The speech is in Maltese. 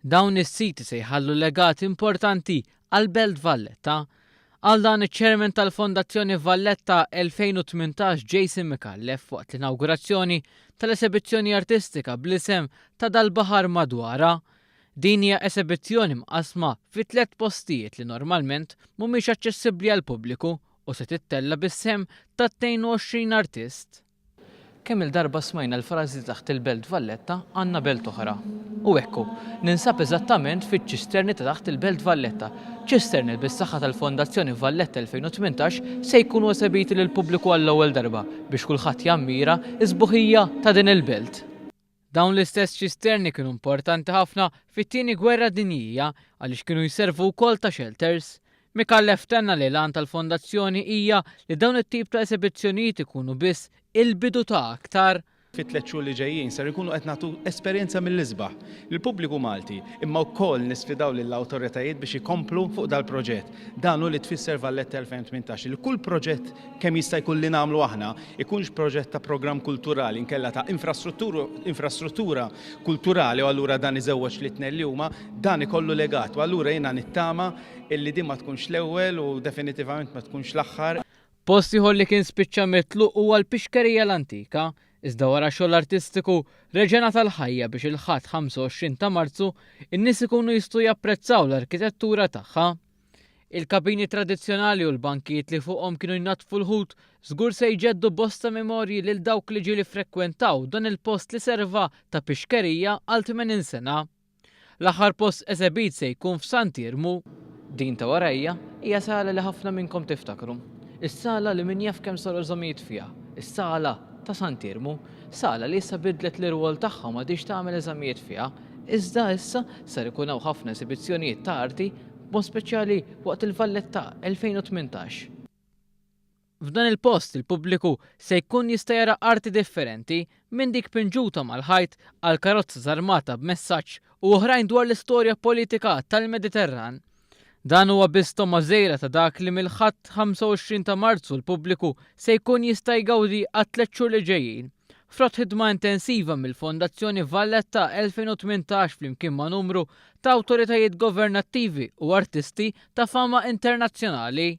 Dawn is-siti se jħallu legati importanti għall-Belt Valletta. Għal dan iċ-ċermen tal-Fondazzjoni Valletta 2018 Jason Mikallef waqt l-inawgurazzjoni tal-esibizzjoni artistika bl-isem ta' Dal-Baħar Madwara. Din hija esibizzjoni mqasma fi 3 postijiet li normalment mhumiex aċċessibbli għall pubbliku u se tittella bis-sem ta' 22 artist. Kemm il-darba smajna l-frażi taħt il-Belt Valletta għandna belt oħra. U ekku, ninsab eżattament fiċ-ċisterni ta' taħt il-Belt Valletta. ċisterni bis-saħħa tal-Fondazzjoni Valletta 2018 se jkunu esebiti lil pubbliku għall-ewwel darba biex kulħadd jammira l-sbuħija ta' din il-belt. Dawn l-istess ċisterni kienu importanti ħafna fit-tieni gwerra dinjija għaliex kienu jservu wkoll ta' shelters. Mikallef tenna li l-għan tal-Fondazzjoni hija li dawn it-tip ta' esibizzjonijiet ikunu biss il-bidu ta' aktar. Fit-3 xhur li ġejjin ser ikunu qed nagħtu esperjenza mill-isbaħ lill-pubbliku Malti, imma wkoll nisfidaw lill-awtoritajiet biex ikomplu fuq dal-proġett. Dan hu li tfisser Valletta 2018 li kull proġett kemm jista' jkun li nagħmlu aħna ikunx proġett ta' programm kulturali nkella ta' infrastruttura kulturali u allura dan iżewweġ li tnejn li huma dan ikollu legat u allura jiena nittama illi din ma tkunx l-ewwel u definitivament ma tkunx l-aħħar. Post ieħor li kien spiċċa mitluq huwa l-Pixkerija l-Antika. Iżda wara xogħol artistiku reġena tal-ħajja biex il-ħadd 25 ta' Marzu in-nies ikunu jistgħu japprezzaw l-arkitettura tagħha. Il-kabini tradizzjonali u l-bankijiet li fuqhom kienu jnatfu l-ħut żgur se jġeddu bosta memorji lil dawk li ġieli frekwentaw dan il-post li serva ta' Pixkerija għal 80 sena. L-aħħar post esebit se jkun f'Santirmu. Din ta' warajja hija sala li ħafna minnkom tiftakru. Is-sala li min jaf kemm saru żomijiet fiha. Is-sala ta' Santirmu, sala li issa bidlet l-irwol tagħha ma dix tagħmel eżamijiet fiha, iżda issa sar ikun hawn ħafna esibizzjonijiet ta' arti b'mod speċjali waqt il-Valletta 2018. F'dan il-post il-pubbliku se jkun jista' jara arti differenti minn dik pinġuta mal-ħajt għal karozza żarmata b'messaġġ u oħrajn dwar l-istorja politika tal-Mediterran. Dan huwa biss tomma żgħira ta' dak li mill-ħadd 25 ta' Marzu l-pubbliku se jkun jista' jgawdi għat-3 xhur li ġejjin. Frott ħidma intensiva mill-Fondazzjoni Valletta 2018 flimkien ma' numru ta' awtoritajiet governattivi u artisti ta' fama internazzjonali.